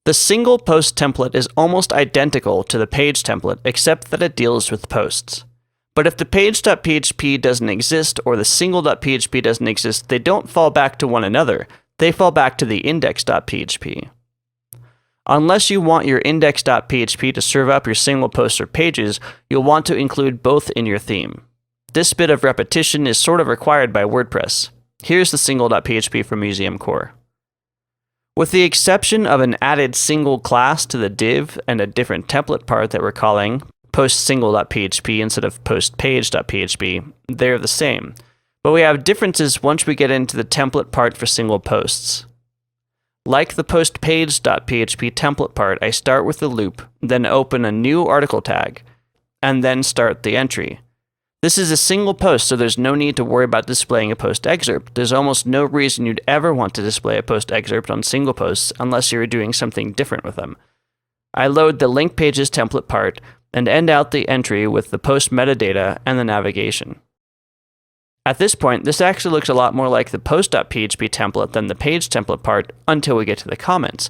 The single post template is almost identical to the page template, except that it deals with posts. But if the page.php doesn't exist or the single.php doesn't exist, they don't fall back to one another. They fall back to the index.php. Unless you want your index.php to serve up your single posts or pages, you'll want to include both in your theme. This bit of repetition is sort of required by WordPress. Here's the single.php from Museum Core. With the exception of an added single class to the div and a different template part that we're calling postSingle.php instead of postPage.php, they're the same. But we have differences once we get into the template part for single posts. Like the postPage.php template part, I start with the loop, then open a new article tag, and then start the entry. This is a single post, so there's no need to worry about displaying a post excerpt. There's almost no reason you'd ever want to display a post excerpt on single posts unless you're doing something different with them. I load the link pages template part and end out the entry with the post metadata and the navigation. At this point, this actually looks a lot more like the post.php template than the page template part until we get to the comments,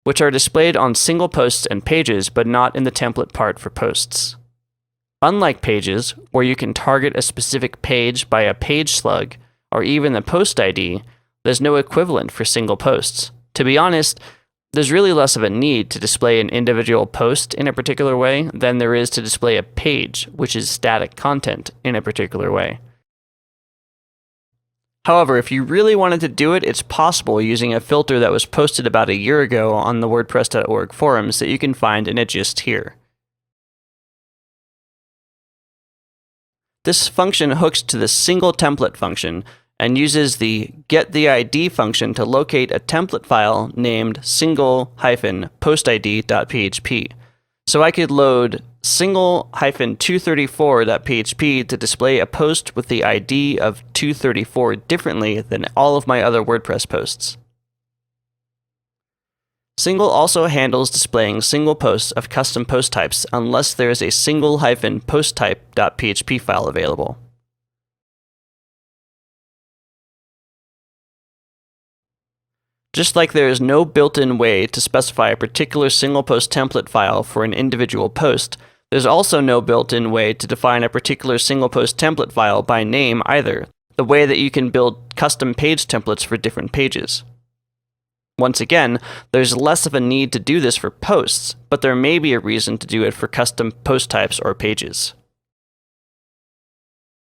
which are displayed on single posts and pages, but not in the template part for posts. Unlike pages, where you can target a specific page by a page slug, or even the post ID, there's no equivalent for single posts. To be honest, there's really less of a need to display an individual post in a particular way than there is to display a page, which is static content, in a particular way. However, if you really wanted to do it, it's possible using a filter that was posted about a year ago on the WordPress.org forums that you can find in a gist here. This function hooks to the single template function and uses the getTheID function to locate a template file named single-postid.php. So I could load single-234.php to display a post with the ID of 234 differently than all of my other WordPress posts. Single also handles displaying single posts of custom post types unless there is a single-posttype.php file available. Just like there is no built-in way to specify a particular single post template file for an individual post, there's also no built-in way to define a particular single post template file by name either, the way that you can build custom page templates for different pages. Once again, there's less of a need to do this for posts, but there may be a reason to do it for custom post types or pages.